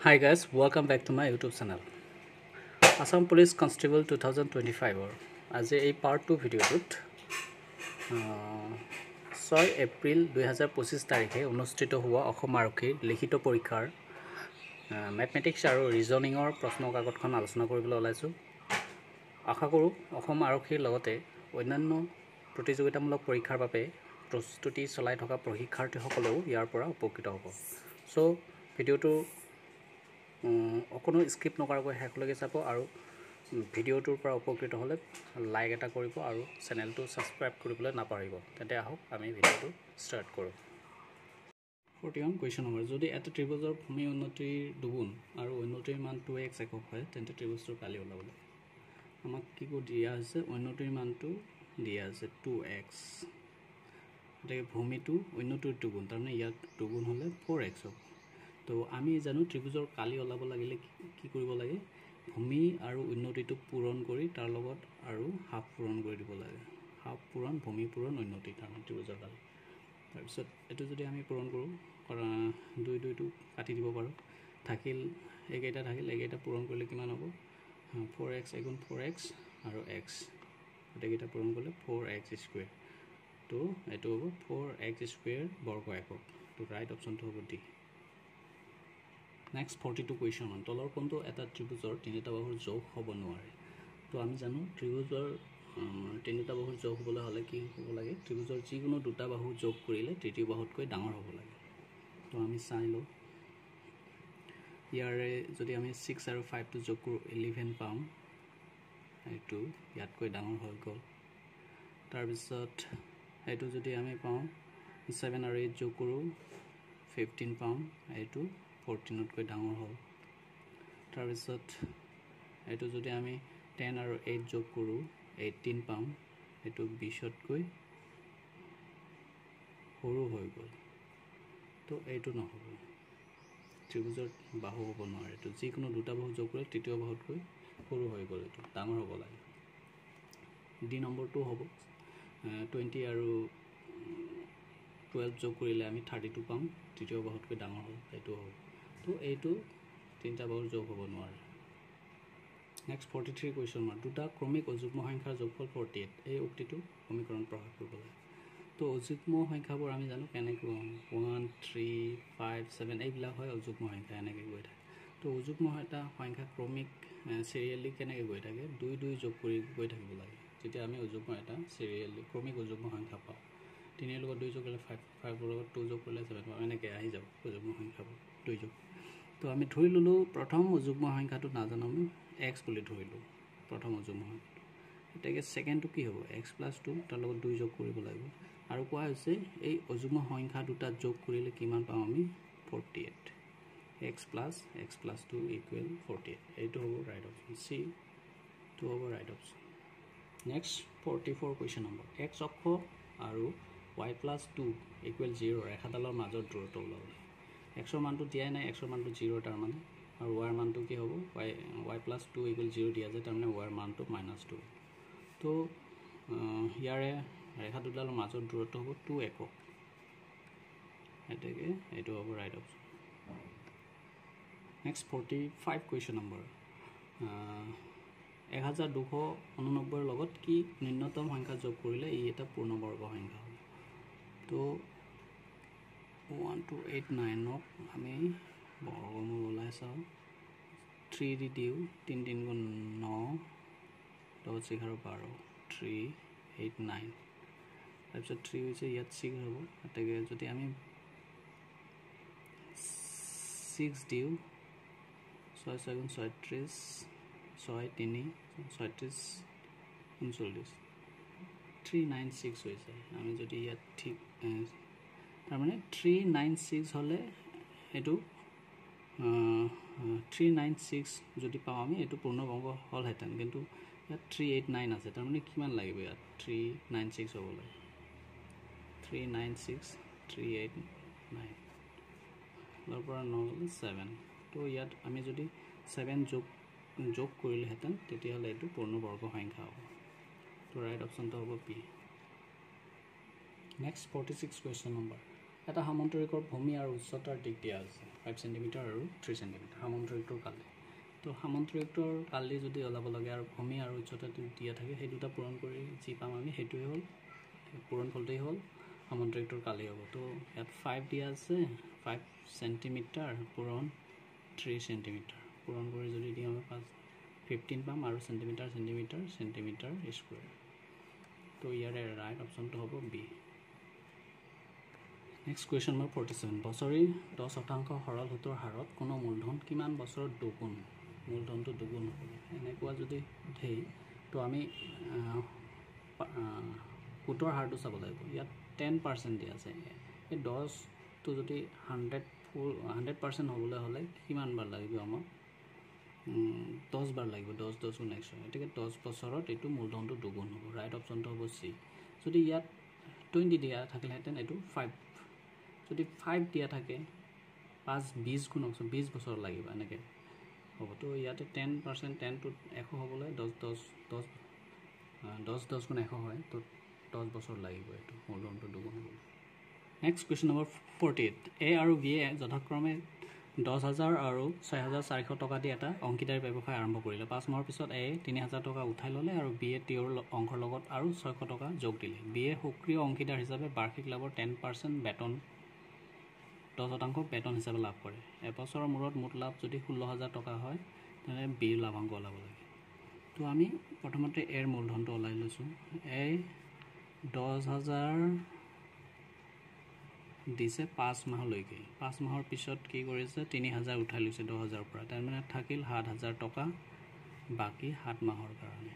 Hi guys, welcome back to my YouTube channel. Assam Police Constable 2025 আজি এই part 2 ভিডিঅ'টোত 6 এপ্ৰিল 2025 তাৰিখে অনুষ্ঠিত হোৱা অসম আৰক্ষীৰ লিখিত পৰীক্ষাৰ মেথমেটিক্স আৰু ৰিজনিঙৰ প্ৰশ্ন কাকতখন আলোচনা কৰিবলৈ ওলাইছো। আশা কৰোঁ অসম আৰক্ষীৰ লগতে অন্যান্য প্ৰতিযোগিতামূলক পৰীক্ষাৰ বাবে প্ৰস্তুতি চলাই থকা প্ৰশিক্ষাৰ্থীসকলেও ইয়াৰ পৰা উপকৃত হ'ব। সো ভিডিঅ'টো অকনো স্কিপ নকৰাকৈ শেষলৈকে চাব আৰু ভিডিঅ'টোৰ পৰা উপকৃত হ'লে লাইক এটা কৰিব আৰু চেনেলটো সাবস্ক্ৰাইব কৰিবলৈ নাপাহৰিব। তেন্তে আহক আমি ভিডিঅ'টো ষ্টাৰ্ট কৰোঁ। 41 কুৱেশ্যন নম্বৰ, যদি এটা ত্ৰিভুজৰ ভূমি উন্নতিৰ দুগুণ আৰু উন্নতিৰ মান 2x একক হয় তেন্তে ত্ৰিভুজটোৰ কালি ওলাব লাগে। আমাক কি দিয়া হৈছে, উন্নতিৰ মানটো দিয়া আছে 2x, গতিকে ভূমিটো উন্নতিৰ দুগুণ, তাৰমানে ইয়াত দুগুণ হ'লে 4x হ'ব। তো আমি জানো ত্ৰিভুজৰ কালি ওলাব লাগিলে কি কৰিব লাগে, ভূমি আৰু উন্নতিটো পূৰণ কৰি তাৰ লগত আৰু হাফ পূৰণ কৰি দিব লাগে। হাফ পূৰণ ভূমি পূৰণ উন্নতি, তাৰমানে ত্ৰিভুজৰ কালি। তাৰপিছত এইটো যদি আমি পূৰণ কৰোঁ, 2টো কাটি দিব পাৰোঁ, থাকিল এইকেইটা পূৰণ কৰিলে কিমান হ'ব, 4x এগুণ 4x আৰু x, গোটেইকেইটা পূৰণ কৰিলে 4x স্কুৱেৰ। তো এইটো হ'ব 4x স্কুৱেৰ বৰ্গ একক। তো ৰাইট অপশ্যনটো হ'ব ডি। নেক্সট 42 কুৱেশ্যন, তলৰ কোনটো এটা ত্ৰিভুজৰ তিনিটা বাহুৰ যোগ হ'ব নোৱাৰে। তো আমি জানো ত্ৰিভুজৰ তিনিটা বাহুৰ যোগ হ'বলৈ হ'লে কি হ'ব লাগে, ত্ৰিভুজৰ যিকোনো দুটা বাহু যোগ কৰিলে তৃতীয় বাহুতকৈ ডাঙৰ হ'ব লাগে। তো আমি চাই লওঁ, ইয়াৰে যদি আমি 6 আৰু 5টো যোগ কৰোঁ 11 পাম, এইটো ইয়াতকৈ ডাঙৰ হৈ গ'ল। তাৰপিছত এইটো যদি আমি পাওঁ 7 আৰু 8 যোগ কৰোঁ 15 পাম, এইটো 14তকৈ ডাঙৰ হ'ল। তাৰপিছত এইটো যদি আমি 10 আৰু 8 যোগ কৰোঁ 18 পাম, এইটো 20তকৈ সৰু হৈ গ'ল। তো এইটো নহ'ব, ত্ৰিভুজৰ বাহু হ'ব নোৱাৰে। এইটো যিকোনো দুটা বাহু যোগ কৰিলে তৃতীয় বাহুতকৈ সৰু হৈ গ'ল, এইটো ডাঙৰ হ'ব লাগে। ডি নম্বৰটো হ'ব 20 আৰু 12 যোগ কৰিলে আমি 32 পাম, তৃতীয় বাহুতকৈ ডাঙৰ হ'ল, এইটো হ'ব। তো এইটো তিনিটা বাহুৰ যোগ হ'ব নোৱাৰে। নেক্সট 43 কুৱেশ্যন মাৰ্ক, দুটা ক্ৰমিক অযুগ্ম সংখ্যাৰ যোগফল 48, এই উক্তিটো সমীকৰণ প্ৰকাশ কৰিব লাগে। তো অযুগ্ম সংখ্যাবোৰ আমি জানো কেনেকৈ 1 3 5 7 এইবিলাক হয় অযুগ্ম সংখ্যা, এনেকৈ গৈ থাকে। তো অযুগ্ম এটা সংখ্যা ক্ৰমিক চিৰিয়েলি কেনেকৈ গৈ থাকে, 2 যোগ কৰি গৈ থাকিব লাগে। যেতিয়া আমি অযুগ্ম এটা চিৰিয়েলি ক্ৰমিক অযুগ্ম সংখ্যা পাওঁ, 3ৰ লগত 2 যোগ কৰিলে 5, 5ৰ লগত 2 যোগ কৰিলে 7, এনেকৈ আহি যাব অযুগ্ম সংখ্যাবোৰ 2 যোগ। তো আমি ধৰি ল'লোঁ প্ৰথম অযুগ্ম সংখ্যাটো নাজানো, আমি x বুলি ধৰিলোঁ প্ৰথম অযুগ্ম সংখ্যাটো। এতিয়া ছেকেণ্ডটো কি হ'ব, x + 2, তাৰ লগত 2 যোগ কৰিব লাগিব। আৰু কোৱা হৈছে এই অযুগ্ম সংখ্যা দুটা যোগ কৰিলে কিমান পাম আমি, 48, x + 2 = 48, এইটো হ'ব ৰাইট অপশ্যন, চি টো হ'ব right option. Next 44 question number, x অক্ষ আৰু y + 2 = 0 ৰেখাডালৰ মাজৰ দূৰত্ব ওলাব লাগে। xৰ মানটো দিয়াই নাই, xৰ মানটো 0 তাৰমানে, আৰু y ৰ মানটো কি হ'ব, y + 2 = 0 দিয়া যায়, তাৰমানে y ৰ মানটো -2। তো ইয়াৰে ৰেখা দুডালৰ মাজৰ দূৰত্ব হ'ব 2 একক, এতেকে এইটো হ'ব right option. Next 45 question number, 1289ৰ লগত কি ন্যূনতম সংখ্যা যোগ কৰিলে ই এটা পূৰ্ণবৰ্গ সংখ্যা হ'ব। তো 1289ক আমি বৰ্গমূল ওলাই চাওঁ, 3 দি দিওঁ, 3 × 3 = 9, 10 × 12, 389। তাৰপিছত 3 হৈছে ইয়াত 6 হ'ব, গতিকে যদি আমি 6 দিওঁ, 6 × 6 = 36, 6 × 3 = 36, 39, 396 হৈ যায়। আমি যদি ইয়াত ঠিক তাৰমানে 396 হ'লে এইটো 396 যদি পাওঁ আমি, এইটো পূৰ্ণবৰ্গ হ'লহেঁতেন, কিন্তু ইয়াত 389 আছে, তাৰমানে কিমান লাগিব, ইয়াত 396 হ'ব লাগে, 396, 389, তাৰ পৰা 9 গ'লে 7। তো ইয়াত আমি যদি 7 যোগ কৰিলেহেঁতেন তেতিয়াহ'লে এইটো পূৰ্ণবৰ্গ সংখ্যা হ'ব। তো ৰাইট অপশ্যনটো হ'ব পি। নেক্সট 46 কুৱেশ্যন নম্বৰ, এটা সামন্তৰিকৰ ভূমি আৰু উচ্চতাৰ দিশ দিয়া আছে 5 সেন্টিমিটাৰ আৰু 3 সেন্টিমিটাৰ সামন্তৰিকটোৰ কালি তো সামন্তৰিকটোৰ কালি যদি ওলাব লাগে আৰু ভূমি আৰু উচ্চতাটো দিয়া থাকে সেই দুটা পূৰণ কৰি যি পাম আমি সেইটোৱে হ'ল পূৰণ ফলটোৱেই হ'ল সামন্তৰিকটোৰ কালি হ'ব তো ইয়াত 5 দিয়া আছে 5 সেন্টিমিটাৰ পূৰণ 3 সেন্টিমিটাৰ পূৰণ কৰি যদি দিওঁ আমি 15 পাম আৰু সেন্টিমিটাৰ সেন্টিমিটাৰ সেন্টিমিটাৰ স্কোয়াৰ তো ইয়াৰে ৰাইট অপশ্যনটো হ'ব বি নেক্সট কুৱেশ্যন নম্বৰ 47 বছৰি 10% সৰল সুতৰ হাৰত কোনো মূলধন কিমান বছৰত দুগুণ মূলধনটো দুগুণ হ'ব এনেকুৱা যদি উঠেই তো আমি সুতৰ হাৰটো চাব লাগিব ইয়াত 10% দিয়া আছে এই 10টো যদি 100% হ'বলৈ হ'লে কিমান বাৰ লাগিব আমাক 10 বাৰ লাগিব 10 10 গুণ 100 এতিয়াকে 10 বছৰত এইটো মূলধনটো দুগুণ হ'ব ৰাইট অপশ্যনটো হ'ব চি যদি ইয়াত 20 দিয়া থাকিলেহেঁতেন এইটো 5 যদি 5 দিয়া থাকে 5 20 গুণ 20 বছৰ লাগিব এনেকৈ হ'ব তো ইয়াতে 10% 10 টু 100 হ'বলৈ 10 গুণ 100 হয় তো 10 বছৰ লাগিব এইটো মূলধনটো দুগুণ হ'ব নেক্সট কুৱেশ্যন নম্বৰ 48 এ আৰু বি এ যথাক্ৰমে 10,000 আৰু 6,400 টকা দি এটা অংশীদাৰী ব্যৱসায় আৰম্ভ কৰিলে 5 মাহৰ পিছত এ 3,000 টকা উঠাই ল'লে আৰু বি এ তেওঁৰ অংশৰ লগত আৰু 600 টকা যোগ দিলে বি এ সক্ৰিয় অংশীদাৰ হিচাপে বাৰ্ষিক লাভৰ 10% বেতন 10% বেতন হিচাপে লাভ কৰে এবছৰৰ মূৰত মুঠ লাভ যদি 16,000 টকা হয় তেনে বিৰ লাভাংশ ওলাব লাগে তো আমি প্ৰথমতে এৰ মূলধনটো ওলাই লৈছোঁ এ 10,000 দিছে 5 মাহলৈকে 5 মাহৰ পিছত কি কৰিছে 3,000 উঠাই লৈছে 10,000 পৰা তাৰমানে থাকিল 7,000 টকা বাকী 7 মাহৰ কাৰণে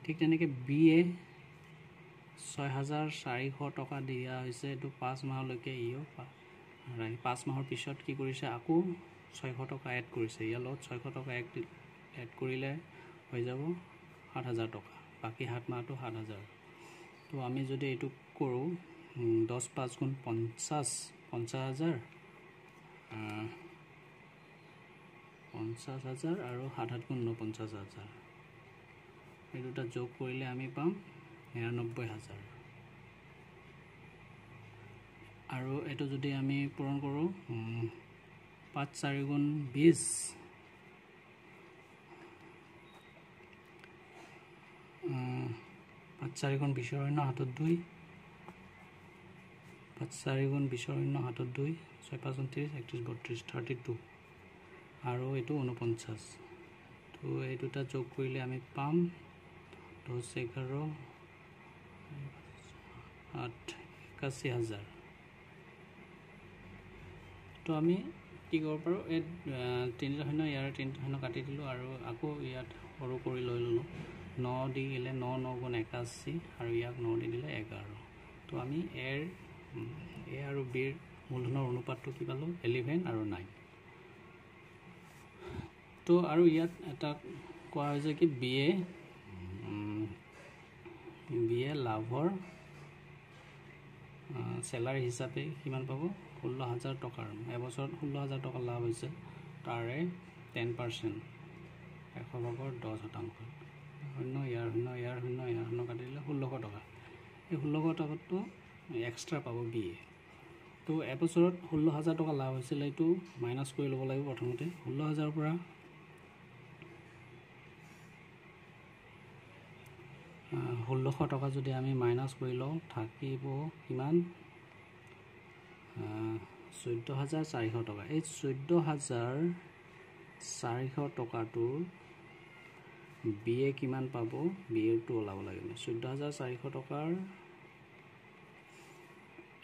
ঠিক তেনেকৈ বি এ 6,400 টকা দিয়া হৈছে এইটো 5 মাহলৈকে ইও 5 মাহৰ পিছত কি কৰিছে আকৌ 600 টকা এড কৰিছে ইয়াৰ লগত 600 টকা এড কৰিলে হৈ যাব 7,000 টকা বাকী 7 মাহটো 7,000 তো আমি যদি এইটো কৰোঁ 10 5 গুণ 50,000 আৰু 7 গুণ 49,000 এই দুটা যোগ কৰিলে আমি পাম 99,000 আৰু এইটো যদি আমি পূৰণ কৰোঁ 5 4 গুণ 20 5 4 গুণ 20 অন্য হাতত 2 5 4 গুণ 20 অন্য হাতত 2 6 5 29 31 32 32 আৰু এইটো 49 তো এই দুটা যোগ কৰিলে আমি পাম 10 11 8 81,000 তো আমি কি কৰিব পাৰোঁ এই 3টা শূন্য ইয়াৰ 3টা শূন্য কাটি দিলোঁ আৰু আকৌ ইয়াত সৰু কৰি লৈ ল'লোঁ 9 দি দিলে 9 9 গুণ 81 আৰু ইয়াক 9 দি দিলে 11 তো আমি এ আৰু বিৰ মূলধনৰ অনুপাতটো কি পালোঁ 11 আৰু 9 তো আৰু ইয়াত এটা কোৱা হৈছে কি বি এ লাভৰ চেলাৰী হিচাপে কিমান পাব 16,000 টকাৰ এবছৰত 16,000 টকা লাভ হৈছে তাৰে 10% 100 ভাগৰ 10% শূন্য ইয়াৰ শূন্য ইয়াৰ শূন্য ইয়াৰ শূন্য কাটি দিলে 1600 টকা এই 1600 টকাটো এক্সট্ৰা পাব বি এ তো এবছৰত 16,000 টকা লাভ হৈছিল এইটো মাইনাছ কৰি ল'ব লাগিব প্ৰথমতে 16,000 পৰা 1600 টকা যদি আমি মাইনাছ কৰি লওঁ থাকিব কিমান 14,400 টকা এই 14,400 টকাটোৰ বি এ কিমান পাব বি এটো ওলাব লাগিব 14,400 টকাৰ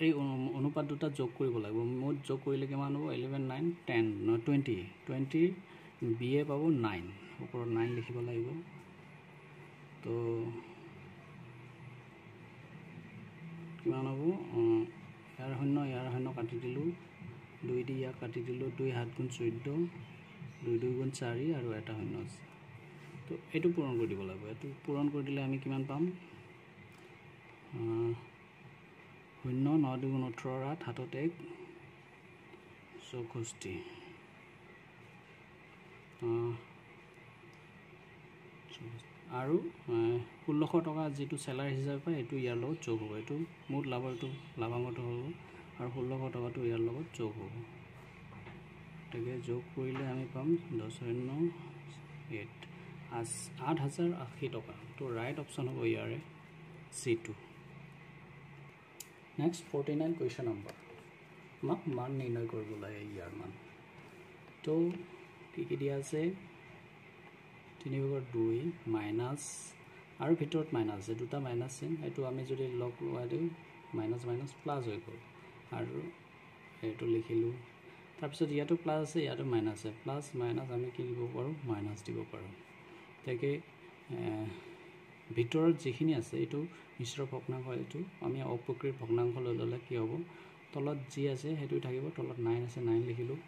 এই অনুপাত দুটা যোগ কৰিব লাগিব মুঠ যোগ কৰিলে কিমান হ'ব 11 9 10 20 বি এ পাব 9 ওপৰত 9 লিখিব লাগিব তো কিমান হ'ব ইয়াৰ শূন্য কাটি দিলোঁ 2 দি ইয়াক কাটি দিলোঁ 2 7 গুণ 14 2 2 গুণ 4 আৰু এটা শূন্য আছে তো এইটো পূৰণ কৰি দিব লাগিব এইটো পূৰণ কৰি দিলে আমি কিমান পাম 0 9 2 গুণ 18 8 হাতত 1 64 আৰু 1600 টকা যিটো চেলাৰী হিচাপে পায় এইটো ইয়াৰ লগত যোগ হ'ব এইটো মুঠ লাভৰ এইটো লাভাংশটো হ'ব আৰু 1600 যোগ হ'ব গতিকে যোগ কৰিলে আমি পাম 10 8,080 টকা তো ৰাইট অপশ্যন হ'ব ইয়াৰে C2 নেক্সট 49 কুৱেশ্যন নম্বৰ আমাক মান নিৰ্ণয় কৰিব লাগে ইয়াৰ মান তো কি দিয়া আছে 3/2 মাইনাছ আৰু ভিতৰত মাইনাছ আছে দুটা মাইনাছ চিন এইটো আমি যদি লগ লগাই দিওঁ মাইনাছ মাইনাছ প্লাছ হৈ গ'ল আৰু এইটো লিখিলোঁ তাৰপিছত ইয়াতো প্লাছ আছে ইয়াতো মাইনাছ আছে প্লাছ মাইনাছ আমি কি দিব পাৰোঁ মাইনাছ দিব পাৰোঁ তাকে ভিতৰত যিখিনি আছে এইটো মিশ্ৰ ভগ্নাংশ এইটো আমি অপ্ৰকৃত ভগ্নাংশ লৈ ল'লে কি হ'ব তলত যি আছে সেইটো থাকিব তলত 9 আছে 9 লিখিলোঁ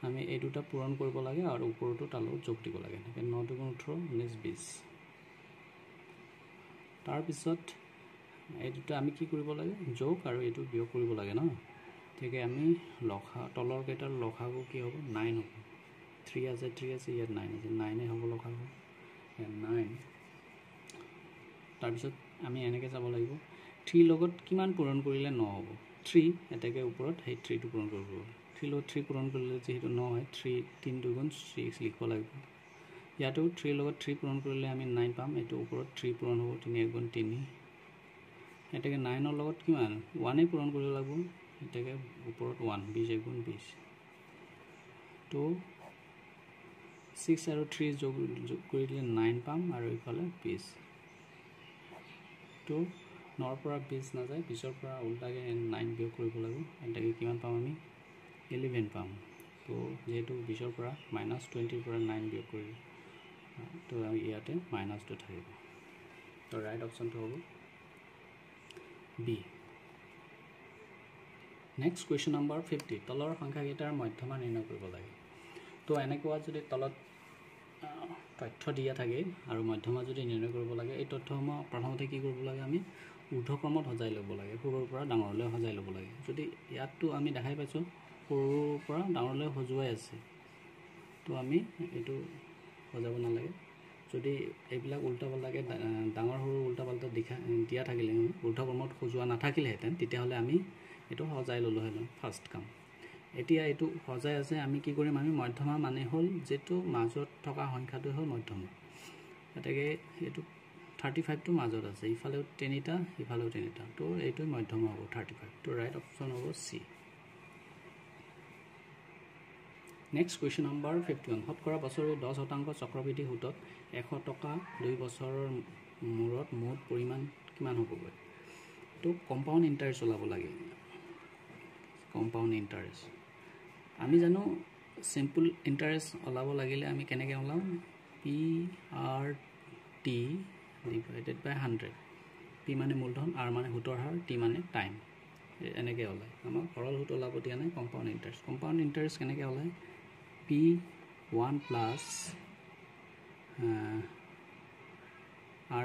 আমি এই দুটা পূৰণ কৰিব লাগে আৰু ওপৰতো তালত যোগ দিব লাগে 9 × 18 19 20 তাৰপিছত এই দুটা আমি কি কৰিব লাগে যোগ আৰু এইটো বিয়োগ কৰিব লাগে ন গতিকে আমি তলৰ কেইটাৰ লসাগু কি হ'ব 9 হ'ব 3 আছে ইয়াত 9 আছে 9 হ'ব লসাগু 9 তাৰপিছত আমি এনেকৈ যাব লাগিব 3 লগত কিমান পূৰণ কৰিলে 9 হ'ব 3 এটাকে ওপৰত সেই 3টো পূৰণ কৰিব 3 লগত 3 পূৰণ কৰিলে যিহেতু 9 হয় 3 2 গুণ 6 লিখিব লাগিব ইয়াতো 3 লগত 3 পূৰণ কৰিলে আমি 9 পাম এইটো ওপৰত 3 পূৰণ হ'ব 3 1 গুণ 3 এটাকে 9ৰ লগত কিমান 1 পূৰণ কৰিব লাগিব এটাকে ওপৰত 1 20 1 গুণ 20 তো 6 আৰু 3 যোগ কৰি দিলে 9 পাম আৰু ইফালে 20 তো 9 পৰা 20 নাযায় 20ৰ পৰা উল্টাকে 9 বিয়োগ কৰিব লাগিব এটাকে কিমান পাম আমি 11 পাম তো যেহেতু 20ৰ পৰা -20ৰ পৰা 9 বিয়োগ কৰি তো ইয়াতে মাইনাছটো থাকিব তো ৰাইট অপশ্যনটো হ'ব বি নেক্সট কুৱেশ্যন নম্বৰ 50 তলৰ সংখ্যাকেইটাৰ মধ্যমা নিৰ্ণয় কৰিব লাগে তো এনেকুৱা যদি তলত তথ্য দিয়া থাকে আৰু মধ্যমা যদি নিৰ্ণয় কৰিব লাগে এই তথ্যসমূহ প্ৰথমতে কি কৰিব লাগে আমি ঊৰ্ধ্বক্ৰমত সজাই ল'ব লাগে সৰুৰ পৰা ডাঙৰলৈ সজাই ল'ব লাগে যদি ইয়াতটো আমি দেখাই পাইছোঁ সৰুৰ পৰা ডাঙৰলৈ সজুৱাই আছে তো আমি এইটো সজাব নালাগে যদি এইবিলাক উল্টা পাল্টাকে ডাঙৰ সৰু উল্টা পাল্টা দিয়া থাকিলে ঊৰ্ধ্বক্ৰমত সজোৱা নাথাকিলেহেঁতেন তেতিয়াহ'লে আমি এইটো সজাই ল'লোহেঁতেন ফাৰ্ষ্ট কাম এতিয়া এইটো সজাই আছে আমি কি কৰিম আমি মধ্যমা মানে হ'ল যেটো মাজত থকা সংখ্যাটো হ'ল মধ্যমা এটাকে এইটো 35 টো মাজত আছে ইফালেও তিনিটা ইফালেও তিনিটা তো এইটো মধ্যমা হ'ব 35 তো ৰাইট অপশ্যন হ'ব সি নেক্সট কুৱেশ্যন নম্বৰ 51 শতকৰা বছৰি 10% চক্ৰবৃদ্ধি সুতত 100 টকা 2 বছৰৰ মূৰত মুঠ পৰিমাণ কিমান হ'বগৈ তো কম্পাউণ্ড ইণ্টাৰেষ্ট ওলাব লাগে কম্পাউণ্ড ইণ্টাৰেষ্ট আমি জানো সিম্পল ইণ্টাৰেষ্ট ওলাব লাগিলে আমি কেনেকৈ ওলাম PRT ডিভাইডেড বাই 100 P মানে মূলধন R মানে সুতৰ হাৰ T মানে টাইম এনেকৈ ওলায় আমাক সৰল সুত ওলাব দিয়া নাই কম্পাউণ্ড ইণ্টাৰেষ্ট কেনেকৈ ওলায় P1 plus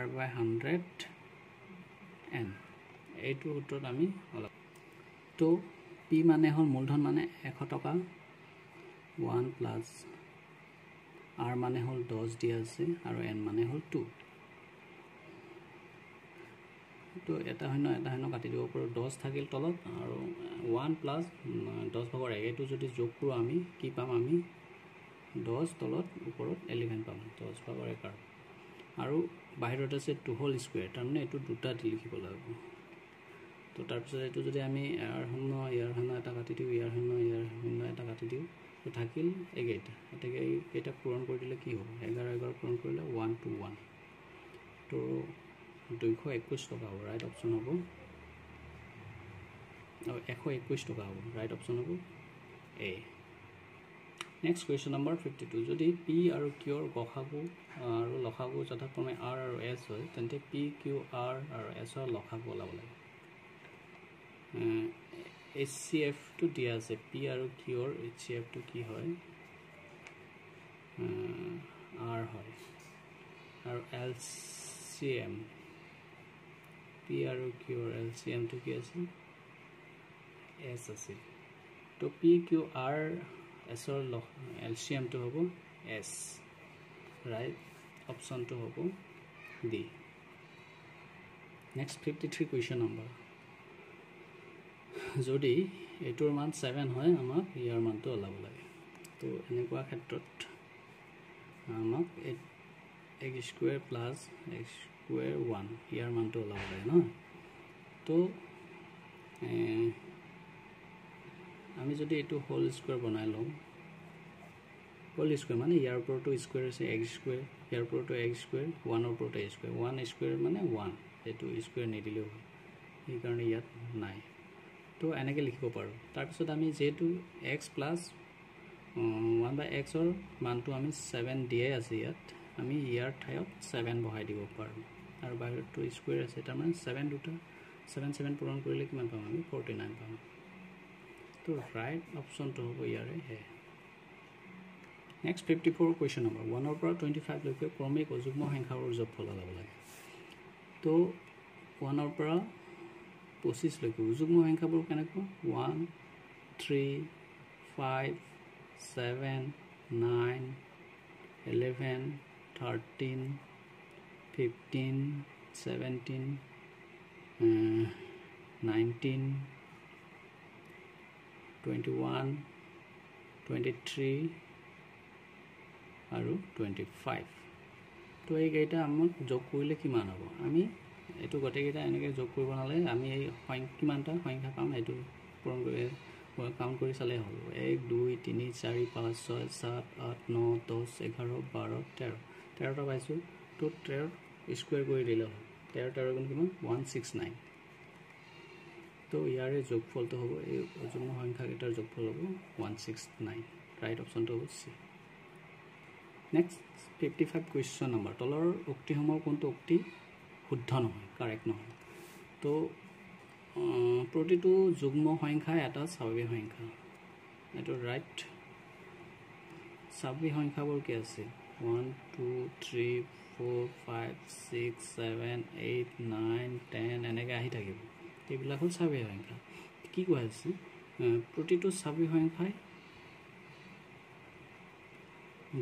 R by 100 N এইটো সূত্ৰত আমি ওলাব তো P মানে হ'ল মূলধন মানে 100 টকা 1 প্লাছ R মানে হ'ল 10 দিয়া আছে আৰু N মানে হ'ল 2 তো এটা শূন্য কাটি দিব পাৰোঁ 10 থাকিল তলত আৰু 1 প্লাছ 10/1 এইটো যদি যোগ কৰোঁ আমি কি পাম আমি 10 তলত ওপৰত 11 পাম 10/1 আৰু বাহিৰত আছে 2 হোল স্কুৱেৰ তাৰমানে এইটো দুটা দি লিখিব লাগিব তো তাৰপিছত এইটো যদি আমি ইয়াৰ শূন্য এটা কাটি দিওঁ ইয়াৰ শূন্য এটা কাটি দিওঁ তো থাকিল একেইটা এটাকে এইটা পূৰণ কৰি দিলে কি হ'ব 11 পূৰণ কৰিলে 1 to 1 তো 221 টকা হ'ব ৰাইট অপশ্যন হ'ব আৰু 121 টকা হ'ব ৰাইট অপশ্যন হ'ব এ নেক্সট কুৱেশ্যন নম্বৰ 52 যদি P আৰু Q ৰ গসাগু আৰু লসাগু যথাক্ৰমে R আৰু S হয় তেন্তে P Q R আৰু S ৰ লসাগু ওলাব লাগে HCF টো দিয়া আছে P আৰু Q ৰ HCF টো কি হয় R হয় আৰু LCM P আৰু Q ৰ LCM টো কি আছে S আছে তো P Q R S ৰ LCM টো হ'ব S ৰাইট অপশ্যন টো হ'ব D নেক্সট 53 কুৱেশ্যন নম্বৰ যদি এইটোৰ মান 7 হয় আমাক ইয়াৰ মানটো ওলাব লাগে তো এনেকুৱা ক্ষেত্ৰত আমাক x square plus x square 1 ইয়াৰ মানটো ওলাব লাগে ন তো আমি যদি এটো হোল স্কয়াৰ বনাই লওঁ হোল স্কয়াৰ মানে ইয়াৰ ওপৰটো স্কয়াৰ আছে x স্কয়াৰ ইয়াৰ ওপৰটো x স্কয়াৰ 1 ৰ ওপৰটো x স্কয়াৰ 1 স্কয়াৰ মানে 1 এটো স্কয়াৰ নিদিলেও হয় এই কাৰণে ইয়াত নাই তো এনেকে লিখিব পাৰো তাৰ পিছত আমি যেটো x প্লাস 1/x ৰ মানটো আমি 7 দিয়ে আছে ইয়াত আমি ইয়াৰ ঠাইত 7 বহাই দিব পাৰো আৰু বাহিৰটো স্কয়াৰ আছে তাৰ মানে 7 দুটা 7 7 পূৰণ কৰিলে কিমান পাম আমি 49 পাম তো ৰাইট অপচনটো হ'ব ইয়াৰে হে নেক্সট 54 কোৱেশ্চন নম্বৰ 1 ৰ পৰা 25 লৈকে ক্ৰমিক অযুগ্ম সংখ্যাৰ যোগফল ওলাব লাগে তো 1 ৰ পৰা 25 লৈকে অযুগ্ম সংখ্যাবোৰ কেনেকৈ 1 3 5 7 9 11 13 15 17 19 21 23 আৰু 25 তো এই কেইটা আমাক যোগ কৰিলে কিমান হ'ব আমি এটো গটে কেইটা এনেকে যোগ কৰিব নালে আমি এই কিমানটা সংখ্যা পাম এটো পূৰণ কৰি কাউন্ট কৰি চালে হ'ব 1 2 3 4 5 6 7 8 9 10 11 12 13 13টা পাইছো তো 13 স্কয়াৰ কৰি দিলে হ'ব 13 13 গুণ কিমান 169 তো ইয়াৰে যোগফলটো হ'ব এই অযুগ্ম সংখ্যা কেইটাৰ যোগফল হ'ব 169 ৰাইট অপচনটো হ'ব সি নেক্সট 55 কোৱেশ্চন নম্বৰ তলৰ উক্তিসমূহৰ কোনটো উক্তি শুদ্ধ নহয় কাৰেক্ট নহয় তো প্ৰতিটো যুগ্ম সংখ্যা এটা স্বাভাৱিক সংখ্যা এটো ৰাইট স্বাভাৱিক সংখ্যাবোৰ কি আছে 1 2 3 4 5 6 7 8 9 10 এনেকৈ আহি থাকিব এইবিলাক হল স্বাভাৱিক সংখ্যা কি কোৱা আছে প্ৰতিটো স্বাভাৱিক সংখ্যাই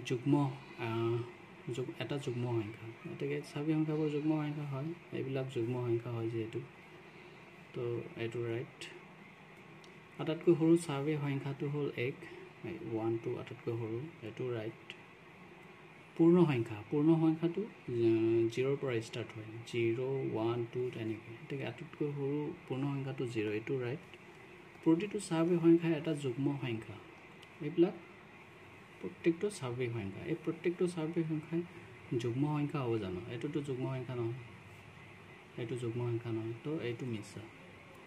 যুগ্ম এটা যুগ্ম সংখ্যা এটাকে স্বাভাৱিক সংখ্যাবোৰ যুগ্ম সংখ্যা হয় এইবিলাক যুগ্ম সংখ্যা হয় যেটো তো এটো ৰাইট আটাইতকৈ সৰু স্বাভাৱিক সংখ্যাটো হল 1 1 2 আটাইতকৈ সৰু এটো ৰাইট পূৰ্ণ সংখ্যাটো 0 ৰ পৰা ষ্টাৰ্ট হয় 0 1 2 তেনেকৈ ঠিক আটাইতকৈ সৰু পূৰ্ণ সংখ্যাটো 0 এটো ৰাইট প্ৰতিটো স্বাভাৱিক সংখ্যা এটা যুগ্ম সংখ্যা এইবিলাক প্ৰত্যেকটো স্বাভাৱিক সংখ্যা এই প্ৰত্যেকটো স্বাভাৱিক সংখ্যাই যুগ্ম সংখ্যা হ'ব জানো এটোটো যুগ্ম সংখ্যা নহয় এটো যুগ্ম সংখ্যা নহয় তো এটো মিছা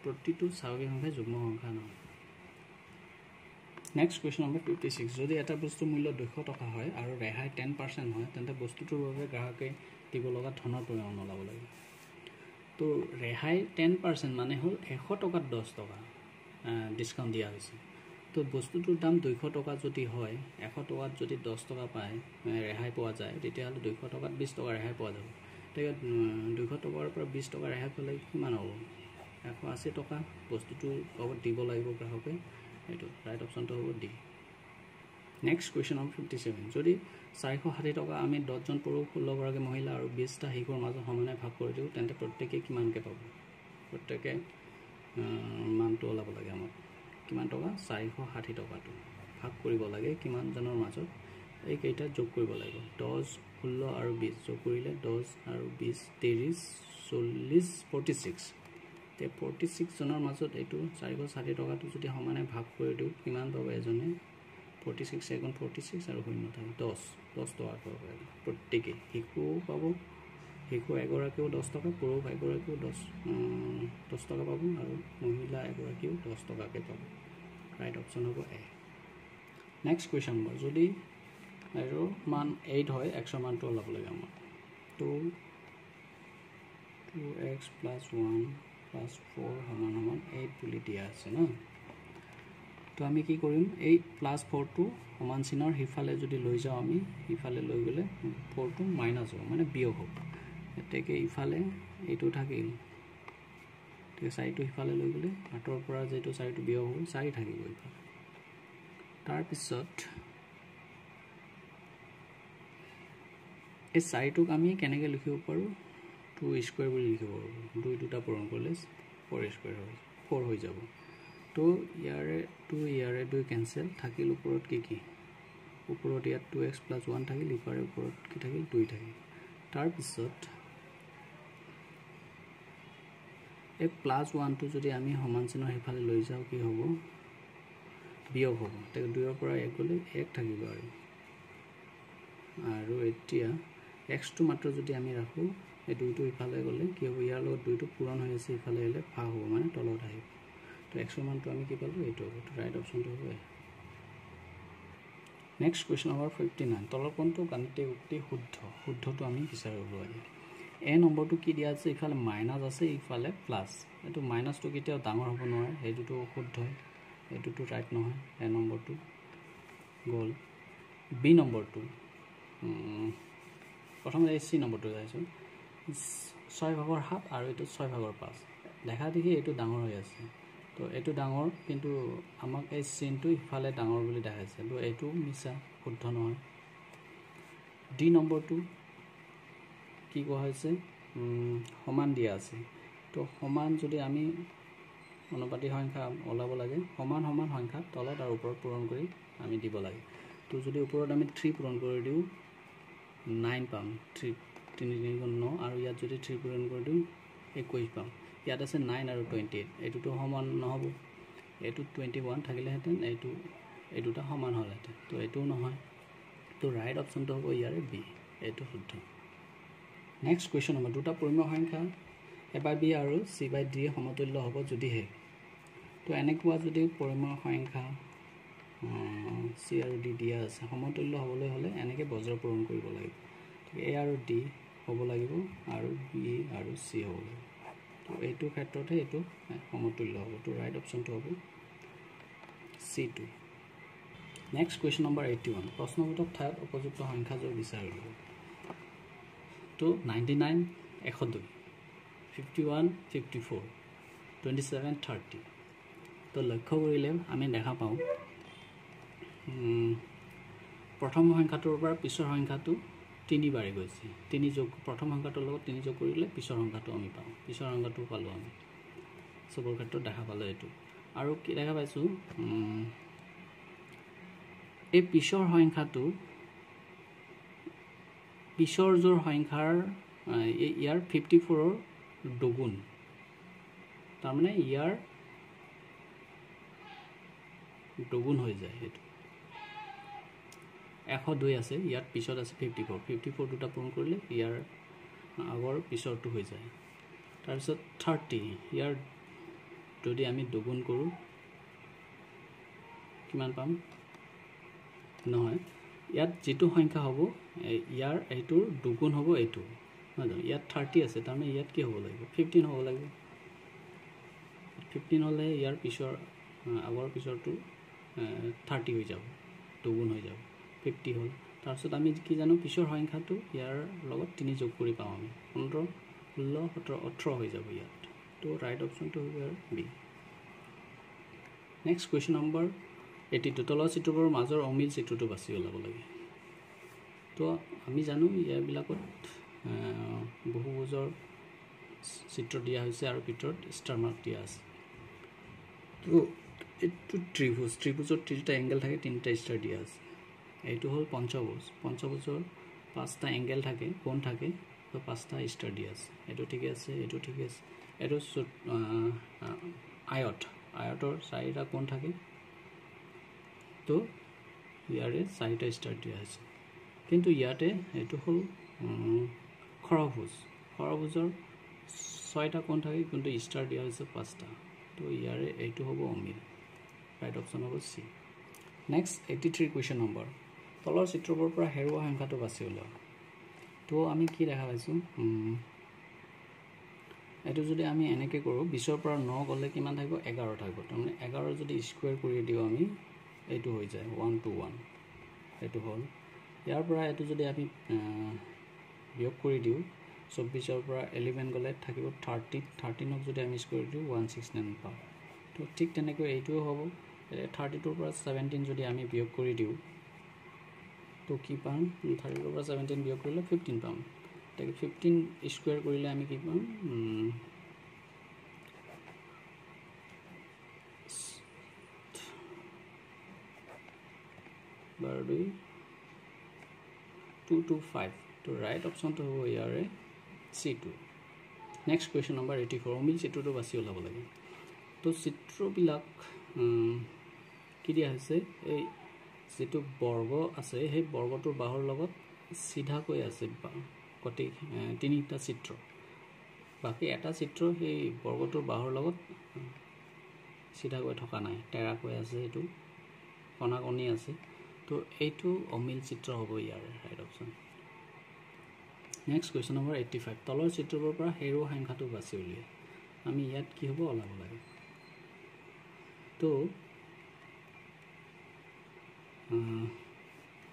প্ৰতিটো স্বাভাৱিক সংখ্যা যুগ্ম সংখ্যা নহয় নেক্সট কোৱেশ্চন নম্বৰ 56 যদি এটা বস্তু মূল্য 200 টকা হয় আৰু ৰেহাই 10% হয় তেন্তে বস্তুটোৰ বাবে গ্ৰাহকে দিব লগা ধনৰ পৰিমাণ ওলাব লাগে তো ৰেহাই 10% মানে হল 100 টকাত 10 টকা ডিসকাউন্ট দিয়া হৈছে তো বস্তুটোৰ দাম 200 টকা যদি হয় 100 টকাত যদি 10 টকা পায় ৰেহাই পোৱা যায় তেতিয়া হলে 200 টকাত 20 টকা ৰেহাই পোৱা যাব তেতিয়া 200 টকাৰ পৰা 20 টকা ৰেহাই পালে কিমান হ'ব 180 টকা বস্তুটো কবত দিব লাগিব গ্ৰাহকে এটো ৰাইট অপচনটো হ'ব ডি নেক্সট কোৱেশ্চন নম্বৰ 57 যদি 460 টকা আমি 10 জন পুৰুষ 16 গৰাকী মহিলা আৰু 20টা শিশুৰ মাজত সমানে ভাগ কৰি দিও তেন্তে প্ৰত্যেককে কিমানকে পাব প্ৰত্যেককে মানটো ওলাব লাগে আমাক কিমান টকা 460 টকাটো ভাগ কৰিব লাগে কিমান জনৰ মাজত এই কেইটা যোগ কৰিব লাগিব 10 16 আৰু 20 যোগ কৰিলে 10 আৰু 20 30 40 46 তে 46 জনৰ মাজত এটো 460 টকাটো যদি সমানে ভাগ কৰি দিও কিমান পাব এজনে 46 সেকেন্ড 46 আৰু শূন্য থাকে 10 টকা পাব প্ৰত্যেককে শিশু পাব শিশু এগৰাকীও 10 টকা পুৰুষ এগৰাকীও 10 টকা পাব আৰু মহিলা এগৰাকীও 10 টকাকে পাব ৰাইট অপচন হ'ব এ নেক্সট কোৱেশ্চন নম্বৰ যদি এৰো মান 8 হয় x মানটো ওলাব লাগে আমাৰ তো 2x + 1 + 4 সমান 8 বুলি দিয়া আছে না তো আমি কি কৰিম 8 + 4 টো সমান চিনৰ হিফালে যদি লৈ যাও আমি হিফালে লৈ গলে 4 টো মাইনাস হ'ব মানে বিয়োগ হ'ব এতেকে ইফালে এইটো থাকিল ঠিক সাইটো হিফালে লৈ গলে 8 ৰ পৰা যেটো সাইটো বিয়োগ হ'ব 4 থাকিব ইফালে তাৰ পিছত এই সাইটোক আমি কেনেকৈ লিখিব পাৰো 2 স্কয়াৰ বুলি লিখিব পাৰো 2 দুটা পূৰণ কৰিলে 4 স্কয়াৰ হয় 4 হৈ যাব তো ইয়াৰে 2 কেনসেল থাকিল ওপৰত কি ওপৰত ইয়াত 2x + 1 থাকিল ইফাৰে ওপৰত কি থাকিল 2 থাকিল তাৰ পিছত এই +1 টো যদি আমি সমান চিহ্নৰ হেফালে লৈ যাও কি হ'ব বিয়োগ হ'ব তাকে 2 ৰ পৰা 1 গলে 1 থাকিব আৰু এতিয়া x টো মাত্ৰ যদি আমি ৰাখো এই 2 টো ইফালে গলে কি হ'ব ইয়াৰ লগত 2 টো পূৰণ হৈ আছে ইফালে হলে ভাগ হ'ব মানে তলত আহিব তো x ৰ মানটো আমি কি পালো এইটো হ'ব তো ৰাইট অপচনটো হ'ব নেক্সট কোৱেশ্চন নম্বৰ 59 তলৰ কোনটো গাণিতিক উক্তি শুদ্ধটো আমি বিচাৰিব লাগে এ নম্বৰটো কি দিয়া আছে ইফালে মাইনাস আছে ইফালে প্লাস এটো মাইনাসটো কেতিয়াও ডাঙৰ হ'ব নোৱাৰে এইটোটো শুদ্ধ এইটোটো ৰাইট নহয় এ নম্বৰটো গল বি নম্বৰটো প্ৰথমে এই সি নম্বৰটো যাইছো 6/7 আৰু এটো 6/5 দেখা দেখি এটো ডাঙৰ হৈ আছে তো এটো ডাঙৰ কিন্তু আমাক এই চিনটো ইফালে ডাঙৰ বুলি দেখাইছে তো এটো মিছা শুদ্ধ নহয় ডি নম্বৰটো কি কোৱা হৈছে সমান দিয়া আছে তো সমান যদি আমি অনুপাতিক সংখ্যা ওলাব লাগে সমান সংখ্যা তলত আৰু ওপৰত পূৰণ কৰি আমি দিব লাগে তো যদি ওপৰত আমি 3 পূৰণ কৰি দিও 9 পাম 3 3 গুণ 9 আৰু ইয়াত যদি 3 পূৰণ কৰি দিও 21 পাম ইয়াত আছে 9 আৰু 28 এটোটো সমান নহব এটো 21 থাকিলে হেতেন এই দুটা সমান হলহেতেন তো এটো নহয় তো ৰাইট অপচনটো হ'ব ইয়াৰে বি এটো শুদ্ধ নেক্সট কোৱেশ্চন নম্বৰ দুটা পৰিমেয় সংখ্যা a/b আৰু c/d সমতুল্য হ'ব যদিহে তো এনেকুৱা যদি পৰিমেয় সংখ্যা c আৰু d দিয়া আছে সমতুল্য হ'বলৈ হলে এনেকে বজ্ৰ পূৰণ কৰিব লাগিব a আৰু d হ'ব লাগিব আৰু b আৰু c হ'ব লাগিব তো এইটো ক্ষেত্ৰতে এইটো সমতুল্য হ'ব তো ৰাইট অপচনটো হ'ব c2 নেক্সট কোৱেশ্চন নম্বৰ 81 প্ৰশ্নবোধক ঠাইত উপযুক্ত সংখ্যাজোৰ বিচাৰিব তো 99 102 51 54 27 30 তো লক্ষ্য কৰিলে আমি দেখা পাওঁ প্ৰথম সংখ্যাটোৰ পৰা পিছৰ সংখ্যাটো 3 বাৰে গৈছে 3 যোগ প্ৰথম সংখ্যাটোৰ লগত 3 যোগ কৰিলে পিছৰ সংখ্যাটো আমি পাওঁ পিছৰ সংখ্যাটো পালো আমি সবৰ ক্ষেত্ৰত দেখা পালো এটো আৰু কি দেখা পাইছো এই পিছৰ সংখ্যাটো পিছৰ জোৰ সংখ্যাৰ ইয়াৰ 54 ৰ দুগুণ তাৰ মানে ইয়াৰ দুগুণ হৈ যায় এটো 102 আছে ইয়াত পিছত আছে 54 দুটা পূৰণ কৰিলে ইয়াৰ আগৰ পিছৰটো হৈ যায় তাৰ পিছত 30 ইয়াৰ যদি আমি দুগুণ কৰো কিমান পাম নহয় ইয়াত যেটো সংখ্যা হ'ব ইয়াৰ এইটোৰ দুগুণ হ'ব এইটো নহয় ইয়াত 30 আছে তাৰ মানে ইয়াত কি হ'ব লাগিব 15 হ'ব লাগিব 15 হলে ইয়াৰ পিছৰ আগৰ পিছৰটো 30 হৈ যাব দুগুণ হৈ যাব 50 হল তাৰ পিছত আমি কি জানো পিছৰ সংখ্যাটো ইয়াৰ লগত 3 যোগ কৰি পাওঁ আমি 15 16 17 18 হৈ যাব ইয়াত তো ৰাইট অপচনটো হ'ব বি নেক্সট কোৱেশ্চন নম্বৰ 82 তলৰ চিত্ৰবোৰৰ মাজৰ অমিল চিত্ৰটো বাছি ওলাব লাগে তো আমি জানো ইয়াবিলাকত বহুভুজৰ চিত্ৰ দিয়া হৈছে আৰু ভিতৰত ষ্টাৰ মাৰ্ক দিয়া আছে তো এটো ত্ৰিভুজৰ তিনিটা এংগেল থাকে তিনিটা ষ্টাৰ দিয়া আছে এইটো হল পঞ্চভুজৰ পাঁচটা এংগেল থাকে কোণ থাকে তো পাঁচটা ষ্টাৰ দিয়া আছে এটো ঠিক আছে এটো ঠিক আছে এটো আয়তৰ চাৰিটা কোণ থাকে তো ইয়াৰে চাৰিটা ষ্টাৰ দিয়া আছে কিন্তু ইয়াতে এটো হল খৰভুজৰ ছয়টা কোণ থাকে কিন্তু ষ্টাৰ দিয়া হৈছে পাঁচটা তো ইয়াৰে এইটো হ'ব অমিল ৰাইট অপচন হ'ব সি নেক্সট 83 কোৱেশ্চন নম্বৰ তলৰ চিত্ৰবোৰৰ পৰা হেৰুৱা সংখ্যাটো বাছি উলিয়াওক তো আমি কি দেখা পাইছো এটো যদি আমি এনেকে কৰো 20 ৰ পৰা 9 গলে কিমান থাকিব 11 থাকিব মানে 11 যদি স্কয়াৰ কৰি দিও আমি এইটো হৈ যায় 1 to 1 এটো হল ইয়াৰ পৰা এটো যদি আমি বিয়োগ কৰি দিও 24 ৰ পৰা 11 গলে থাকিব 13 ক যদি আমি স্কয়াৰ দিও 169 পাম তো ঠিক তেনেকৈ এইটো হ'ব 32 ৰ পৰা 17 যদি আমি বিয়োগ কৰি দিও তো কি পাম 32 ৰ পৰা 17 বিয়োগ কৰিলে 15 পাম তাকে 15 স্কয়াৰ কৰিলে আমি কি পাম 12 2 to 5 তো ৰাইট অপশনটো হ'ব ইয়াৰে C2 নেক্সট কুৱেশ্যন নম্বৰ 84 অমিল চিত্ৰটো বাছি ওলাব লাগে তো চিত্ৰবিলাক কি দিয়া হৈছে এই যেটো বৰ্গ আছে সেই বৰ্গটোৰ বাহুৰ লগত সিধাকৈ আছে কটি তিনিটা চিত্ৰ বাকি এটা চিত্ৰ সেই বৰ্গটোৰ বাহুৰ লগত সিধাকৈ থকা নাই টেৰাকৈ আছে এটো কণাকণি আছে তো এইটো অমিল চিত্ৰ হ'ব ইয়াৰ right option next question number 85 তলৰ চিত্ৰবোৰৰ পৰা হেৰুৱা সংখ্যাটো বাছি উলিয়াই আমি ইয়াত কি হ'ব ওলাব লাগে তো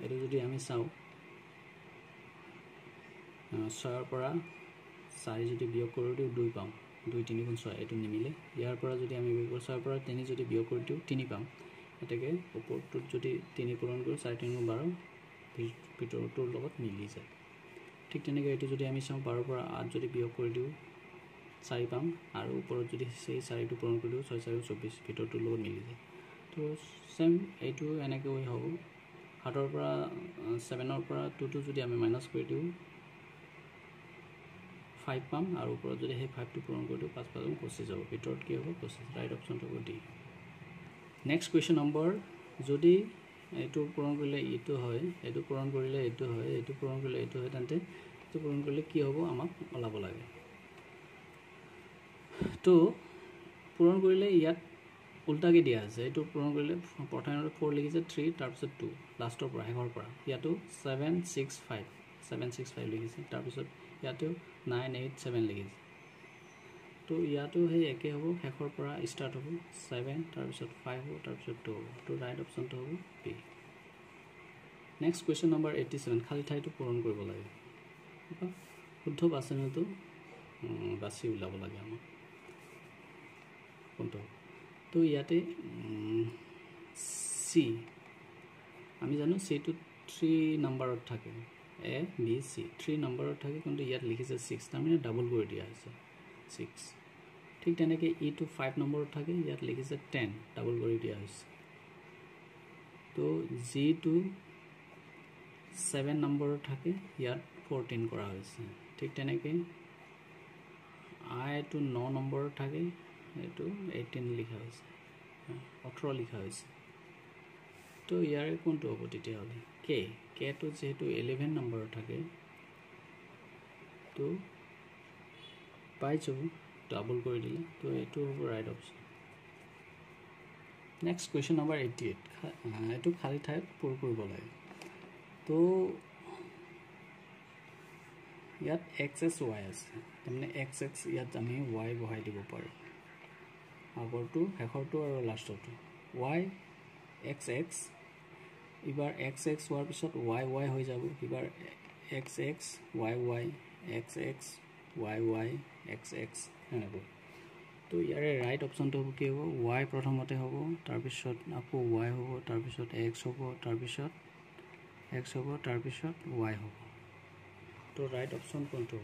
এটো যদি আমি চাও 6 পৰা 4 যদি বিয়োগ কৰি দিও 2 পাম 2 3 গুণ 6 এটো নিমিলে ইয়াৰ পৰা যদি আমি বিয়োগ কৰো 6 পৰা 3 যদি বিয়োগ কৰি দিও 3 পাম এটাকে ওপৰটোত যদি 3 পূৰণ কৰো 4 3 12 ভিতৰটোৰ লগত মিলি যায় ঠিক তেনেকৈ এটো যদি আমি চাও 12 পৰা 8 যদি বিয়োগ কৰি দিও 4 পাম আৰু ওপৰত যদি সেই 4 টো পূৰণ কৰি দিও 6 4 24 ভিতৰটোৰ লগত মিলি যায় তো সেম এইটো এনেকৈ হ'ব 8 ৰ পৰা 7 ৰ পৰা 2 টো যদি আমি মাইনাস কৰি দিও 5 পাম আৰু ওপৰত যদি সেই 5 টো পূৰণ কৰি দিও 5 পাম 25 যাব ভিতৰত কি হ'ব 25 ৰাইট অপচনটো হ'ব ডি নেক্সট কুৱেশ্যন নম্বৰ যদি এইটো পূৰণ কৰিলে ইটো হয় এইটো পূৰণ কৰিলে এইটো হয় এইটো পূৰণ কৰিলে এইটো হয় তেন্তে এইটো পূৰণ কৰিলে কি হ'ব আমাক ওলাব লাগে তো পূৰণ কৰিলে ইয়াত উল্টাকে দিয়া আছে এইটো পূৰণ কৰিলে প্ৰথমতে 4 লিখিছে 3 তাৰ পিছত 2 লাষ্টৰ পৰা হেগৰ পৰা ইয়াতো 765 লিখিছে তাৰ পিছত ইয়াতো 987 লিখিছে তো ইয়াতো হে একে হ'ব হেগৰ পৰা স্টাৰ্ট হ'ব 7 তাৰ পিছত 5 হ'ব তাৰ পিছত 2 হ'ব তো ৰাইট অপচনটো হ'ব বি নেক্সট কুৱেশ্যন নম্বৰ 87 খালি ঠাইটো পূৰণ কৰিব লাগে শুদ্ধ বাচনটো বাছি উলাব লাগে আমাক কোনটো তো ইয়াতে সি আমি জানো সি টু 3 নম্বৰত থাকে এ বি সি 3 নম্বৰত থাকে কিন্তু ইয়াত লিখিছে 6 তাৰ মানে ডাবল কৰি দিয়া আছে 6 ঠিক তেনেকৈ ই টু 5 নম্বৰত থাকে ইয়াত লিখিছে 10 ডাবল কৰি দিয়া হৈছে তো জি টু 7 নম্বৰত থাকে ইয়াত 14 কৰা হৈছে ঠিক তেনেকৈ আই টু 9 নম্বৰত থাকে এটো 18 লিখা হৈছে 18 লিখা হৈছে তো ইয়াৰে কোনটো হ'ব তেতিয়া হলে কে টু যেহেতু 11 নম্বৰত থাকে তো পাইছো ডাবল কৰি দিলে তো এটো হ'ব right option next question number 88 এটো খালি ঠাইত পূৰণ কৰিব লাগে তো ইয়াত xx y আছে মানে xx ইয়াত আমি y বহাই দিব পাৰো আগৰটো হেখৰটো আৰু লাষ্টটো y xx ইবাৰ xx হোৱাৰ পিছত y হৈ যাব ইবাৰ xx y xx y xx এনেকৈ তো ইয়াৰে ৰাইট অপচনটো হ'ব কি হ'ব y প্ৰথমতে হ'ব তাৰ পিছত আকৌ y হ'ব তাৰ পিছত x হ'ব তাৰ পিছত x হ'ব তাৰ পিছত y হ'ব তো ৰাইট অপচন কোনটো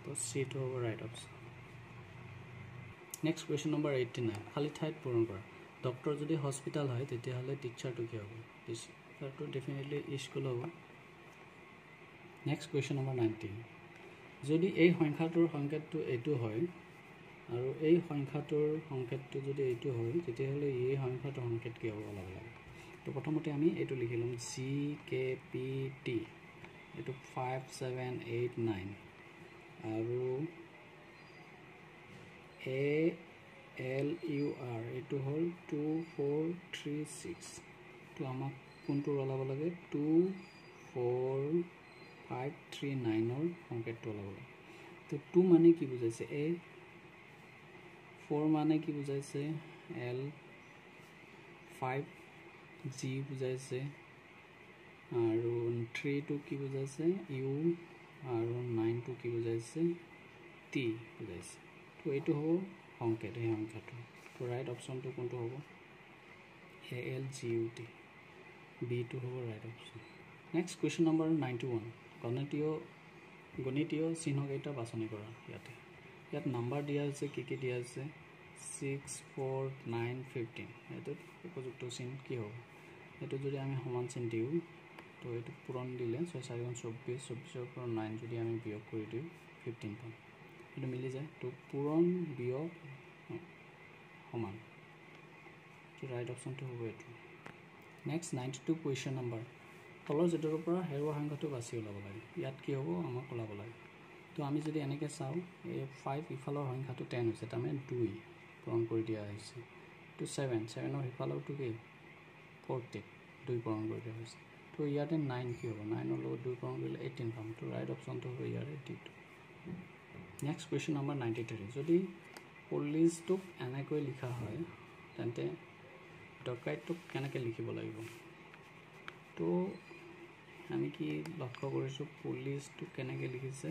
তো সি টো হ'ব right option next question number 89 খালি ঠাইত পূৰণ কৰা ডক্টৰ যদি হস্পিটাল হয় তেতিয়া হলে টিচাৰটো কি হ'ব টিচাৰটো ডেফিনেটলি স্কুল হ'ব নেক্সট কুৱেশ্যন নম্বৰ 90 যদি এই সংখ্যাটোৰ সংকেতটো এইটো হয় আৰু এই সংখ্যাটোৰ সংকেতটো যদি এইটো হয় তেতিয়া হলে এই সংখ্যাটোৰ সংকেত কি হ'ব লাগে তো প্ৰথমতে আমি এইটো লিখি লম জি কে পি টি এটো 5789 আৰু এ এল ইউ আৰ এটো হল 2436 তো আমাক কোনটো ওলাব লাগে 24539 ৰ সংকেতটো ওলাব লাগে তো 2 মানে কি বুজাইছে এ 4 মানে কি বুজাইছে এল 5 জি বুজাইছে আৰু 3 টো কি বুজাইছে ইউ আৰু 9 টো কি বুজাইছে টি বুজাইছে তো এইটো হ'ব সংকেত এই সংখ্যাটো তো ৰাইট অপচনটো কোনটো হ'ব A L G U T B টো হ'ব right option next question number 91 গণিতীয় চিহ্নকেইটা বাছনি কৰা ইয়াত নাম্বাৰ দিয়া আছে কি দিয়া আছে 6 4 9 15 এটো উপযুক্ত চিহ্ন কি হ'ব এইটো যদি আমি সমান চিন দিওঁ তো এইটো পূৰণ দিলে 6 4 গুণ 24 24 পৰা 9 যদি আমি বিয়োগ কৰি দিওঁ 15 পাম এইটো মিলি যায় তো পূৰণ বিয়োগ সমান তো ৰাইট অপশ্যনটো হ'ব এইটো নেক্সট 92 কুৱেশ্যন নম্বৰ তলৰ যেটোৰ পৰা হেৰুৱা সংখ্যাটো বাছি ওলাব লাগে ইয়াত কি হ'ব আমাক ওলাব লাগে তো আমি যদি এনেকৈ চাওঁ এই 5 ইফালৰ সংখ্যাটো 10 হৈছে তাৰমানে 2 পূৰণ কৰি দিয়া হৈছে তো 7 7ৰ ইফালৰটো কি 40 2 পূৰণ কৰি দিয়া হৈছে তো ইয়াতে 9 কি হ'ব 9ৰ লগত 2 পূৰণ কৰিলে 18 পাম তো ৰাইট অপশ্যনটো হ'ব ইয়াৰে D2 নেক্সট কুৱেশ্যন নম্বৰ 93 যদি পুলিচটোক এনেকৈ লিখা হয় তেন্তে ডকাইতটোক কেনেকৈ লিখিব লাগিব তো আমি কি লক্ষ্য কৰিছোঁ পুলিচটোক কেনেকৈ লিখিছে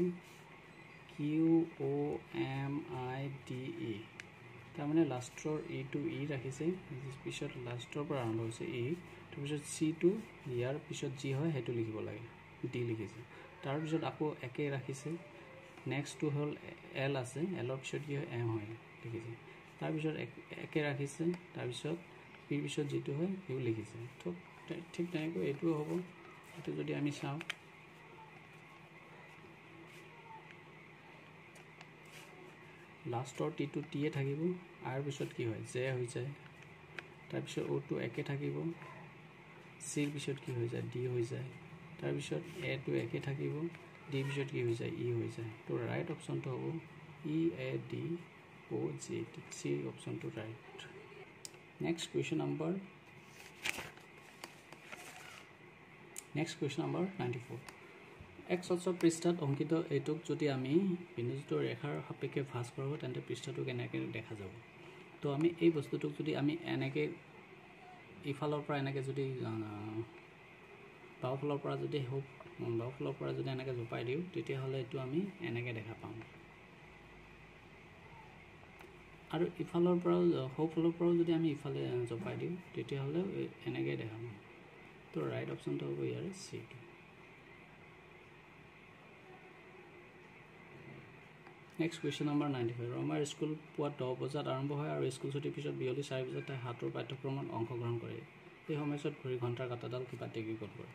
QOMIDE তাৰমানে লাষ্টৰ ইটো ই ৰাখিছে পিছত লাষ্টৰ পৰা আৰম্ভ হৈছে ই তাৰপিছত চিটো ইয়াৰ পিছত যি হয় সেইটো লিখিব লাগে ডি লিখিছে তাৰপিছত আকৌ একে ৰাখিছে নেক্সটটো হ'ল এল আছে এলৰ পিছত কি হয় এম হয় লিখিছে তাৰপিছত একে ৰাখিছে তাৰপিছত পিৰ পিছত যিটো হয় সেইটো লিখিছে তো ঠিক তেনেকৈ এইটোও হ'ব এইটো যদি আমি চাওঁ লাষ্টৰ টিটো টিয়ে থাকিব আৰু পিছত কি হয় জে হৈ যায় তাৰপিছত অ'টো একে থাকিব চিৰ পিছত কি হৈ যায় ডি হৈ যায় তাৰপিছত এটো একে থাকিব ডি পিছত কি হৈ যায় ই হৈ যায় তো ৰাইট অপশ্যনটো হ'ব EADOGT চি অপশ্যনটো ৰাইট নেক্সট কুৱেশ্যন নম্বৰ 94 এক স্বচ্ছ পৃষ্ঠাত অংকিত এইটোক যদি আমি বিন্দুযুক্ত ৰেখাৰ সাপেক্ষে ভাঁজ কৰোঁ তেন্তে পৃষ্ঠাটো কেনেকৈ দেখা যাব তো আমি এই বস্তুটোক যদি আমি এনেকৈ ইফালৰ পৰা এনেকৈ যদি বাওঁফালৰ পৰা যদি বাওঁফালৰ পৰা যদি এনেকৈ জপাই দিওঁ তেতিয়াহ'লে এইটো আমি এনেকৈ দেখা পাম আৰু ইফালৰ পৰাও সোঁফালৰ পৰাও যদি আমি ইফালে জপাই দিওঁ তেতিয়াহ'লে এনেকৈ দেখা পাম তো ৰাইট অপশ্যনটো হ'ব ইয়াৰে চিটো নেক্সট কুৱেশ্যন নম্বৰ 95 ৰমাৰ স্কুল পুৱা 10 বজাত আৰম্ভ হয় আৰু স্কুল ছুটিৰ পিছত বিয়লি 4 বজাত তাই হাতৰ পাঠ্যক্ৰমত অংশগ্ৰহণ কৰে এই সময়ছোৱাত ঘড়ীৰ ঘণ্টাৰ কাঁটাডাল কিবা ডিগ্ৰী ক'ত কৰে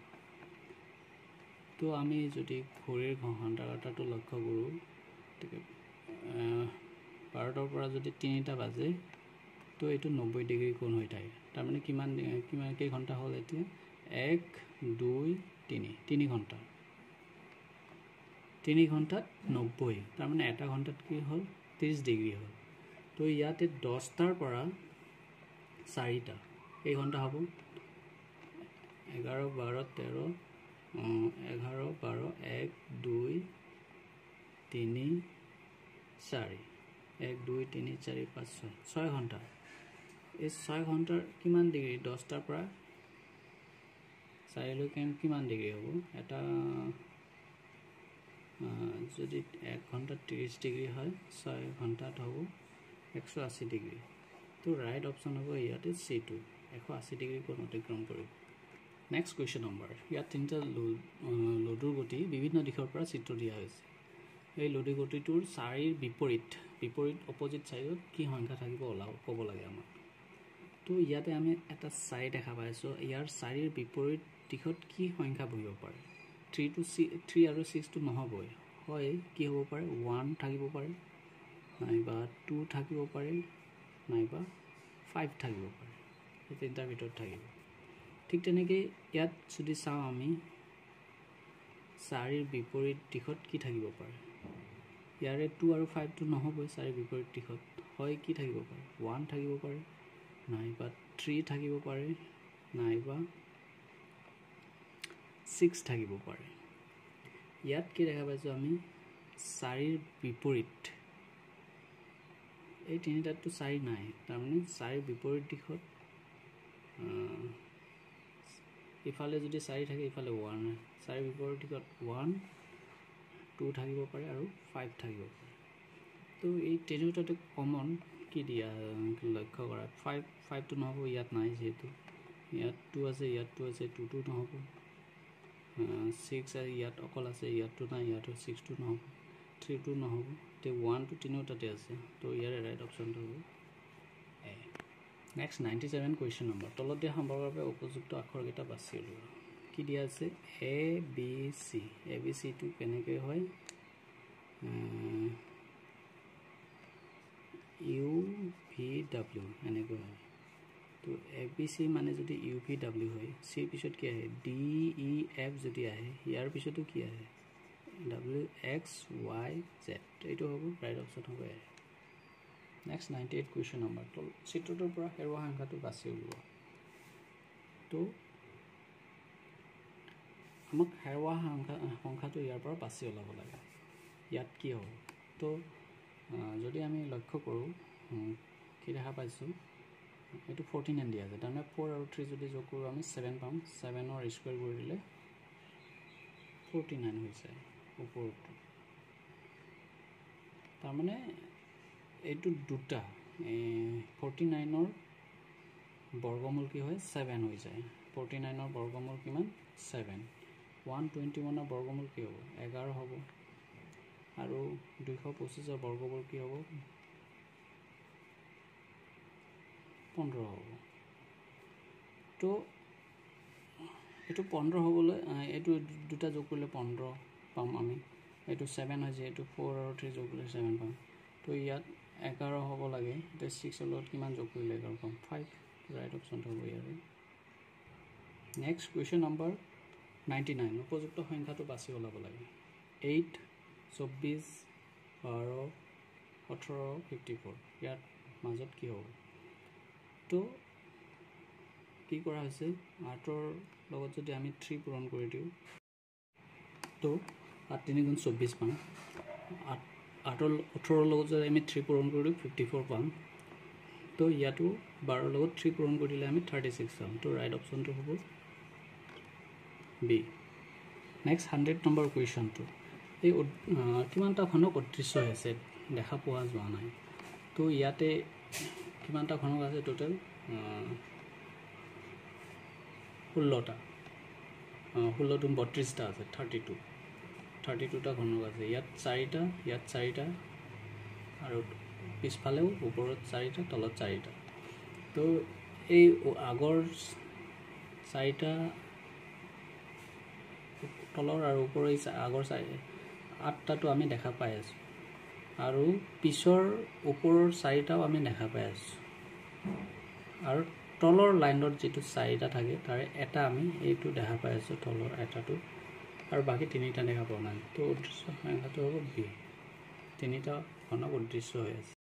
তো আমি যদি ঘড়ীৰ ঘণ্টাৰ কাঁটাটো লক্ষ্য কৰোঁ 12টাৰ পৰা যদি 3টা বাজে তো এইটো 90 ডিগ্ৰী কোণ হৈ থাকে তাৰমানে কিমান কেই ঘণ্টা হ'ল এতিয়া 1 2 3 ঘণ্টা 3 ঘণ্টাত 90 তাৰমানে এটা ঘণ্টাত কি হ'ল 30 ডিগ্ৰী হ'ল তো ইয়াতে 10টাৰ পৰা 4টা এই ঘণ্টা হ'ব 11 12 13 11 12 1 2 3 4 1 2 3 4 5 6 ঘণ্টা এই 6 ঘণ্টাৰ কিমান ডিগ্ৰী 10টাৰ পৰা 4লৈকে কিমান ডিগ্ৰী হ'ব এটা যদি 1 ঘণ্টাত 30 ডিগ্ৰী হয় 6 ঘণ্টাত হ'ব 180 ডিগ্ৰী তো ৰাইট অপশ্যন হ'ব ইয়াতে C2 180 ডিগ্ৰী কোণ অতিক্ৰম কৰিব নেক্সট কুৱেশ্যন নম্বৰ ইয়াত 3টা লডুৰ গতি বিভিন্ন দিশৰ পৰা চিত্ৰ দিয়া হৈছে এই লডু গতিটোৰ 4ৰ বিপৰীত অপজিট ছাইডত কি সংখ্যা থাকিব ক'ব লাগে আমাক তো ইয়াতে আমি এটা চাই দেখা পাইছোঁ ইয়াৰ 4ৰ বিপৰীত দিশত কি সংখ্যা বহিব পাৰে 3 আৰু 6 টো নহবই হয় কি হ'ব পাৰে 1 থাকিব পাৰে নাইবা 2 থাকিব পাৰে নাইবা 5 থাকিব পাৰে এই তিনিটাৰ ভিতৰত থাকিব ঠিক তেনেকৈ ইয়াত যদি চাওঁ আমি 4ৰ বিপৰীত দিশত কি থাকিব পাৰে ইয়াৰে 2 আৰু 5 টো নহবই 4ৰ বিপৰীত দিশত হয় কি থাকিব পাৰে 1 থাকিব পাৰে নাইবা 3 থাকিব পাৰে নাইবা 6 থাকিব পাৰে ইয়াত কি দেখা পাইছোঁ আমি 4ৰ বিপৰীত এই তিনিটাতটো 4 নাই তাৰমানে 4ৰ বিপৰীত দিশত ইফালে যদি 4 থাকে ইফালে 1 নাই 4ৰ বিপৰীত দিশত 1 2 থাকিব পাৰে আৰু 5 থাকিব পাৰে তো এই তিনিটাতে কমন কি দিয়া লক্ষ্য কৰা 5 টো নহ'ব ইয়াত নাই যেহেতু ইয়াত 2 আছে ইয়াত 2 আছে 2 টো নহ'ব 6 আছে ইয়াত অকল আছে ইয়াতটো নাই ইয়াতো 6 টো নহ'ব 3 টো নহ'ব তে 1 টো তিনিটাতে আছে তো ইয়াৰে ৰাইট অপশ্যনটো হ'ব এ নেক্সট 97 কুৱেশ্যন নম্বৰ তলত দিয়া সম্পৰ্কৰ বাবে উপযুক্ত আখৰকেইটা বাছি উলিওৱা কি দিয়া আছে এ বি চি টো কেনেকৈ হয় ইউ ভি ডব্লিউ এনেকৈ হয় তো এ বি চি মানে যদি ইউ ভি ডব্লিউ হয় চিৰ পিছত কি আহে ডি ই এফ যদি আহে ইয়াৰ পিছতো কি আহে ডব্লিউ এক্স ৱাই জেড এইটো হ'ব ৰাইট অপশ্যন হ'ব এ নেক্সট 98 কুৱেশ্যন নম্বৰ তো চিত্ৰটোৰ পৰা হেৰুৱা সংখ্যাটো বাছি উলিওৱা তো আমাক হেৰুৱা সংখ্যাটো ইয়াৰ পৰা বাছি ওলাব লাগে ইয়াত কি হ'ব তো যদি আমি লক্ষ্য কৰোঁ কি দেখা পাইছোঁ এইটো 49 দিয়া আছে তাৰমানে 4 আৰু 3 যদি যোগ কৰোঁ আমি 7 পাম 7ৰ স্কুৱেৰ কৰি দিলে 49 হৈ যায় ওপৰটো তাৰমানে এইটো দুটা 49ৰ বৰ্গমূল কি হয় 7 হৈ যায় 49ৰ বৰ্গমূল কিমান 7 121ৰ বৰ্গমূল কি হ'ব 11 হ'ব আৰু 225ৰ বৰ্গমূল কি হ'ব 15 হ'ব তো এইটো 15 হ'বলৈ এইটো দুটা যোগ কৰিলে 15 পাম আমি এইটো 7 হৈছে এইটো 4 আৰু 3 যোগ কৰিলে 7 পাম তো ইয়াত 11 হ'ব লাগে এতিয়া 6 লগত কিমান যোগ কৰিলে 11 পাম 5 ৰাইট অপশ্যনটো হ'ব ইয়াৰে নেক্সট কুৱেশ্যন নম্বৰ 99 উপযুক্ত সংখ্যাটো বাছি ওলাব লাগে 8 24 12 18 54 ইয়াত মাজত কি হ'ব তো কি কৰা হৈছে 8ৰ লগত যদি আমি 3 পূৰণ কৰি দিওঁ তো 8 3 গুণ 24 পাম 8ৰ 18ৰ লগত যদি আমি 3 পূৰণ কৰি দিওঁ 54 পাম তো ইয়াতো 12ৰ লগত 3 পূৰণ কৰি দিলে আমি 36 পাম তো ৰাইট অপশ্যনটো হ'ব বি নেক্সট 100 নম্বৰ কুৱেশ্যনটো এই কিমানটা ঘনক অদৃশ্য হৈছে দেখা পোৱা যোৱা নাই তো ইয়াতে কিমানটা ঘনক আছে টোটেল 16টা 16টো 32টা আছে 32টা ঘনক আছে ইয়াত 4টা আৰু পিছফালেও ওপৰত 4টা তলত 4টা তো এই আগৰ 4টা তলৰ আৰু ওপৰৰ আগৰ 8টাটো আমি দেখা পাই আছোঁ আৰু পিছৰ ওপৰৰ 4টাও আমি দেখা পাই আছোঁ আৰু তলৰ লাইনত যেটো 4টা থাকে তাৰে এটা আমি এইটো দেখা পাই আছোঁ তলৰ এটাটো আৰু বাকি 3টা দেখা পোৱা নাই তো অদৃশ্য সংখ্যাটো হ'ব বি 3টা ঘনক অদৃশ্য হৈ আছে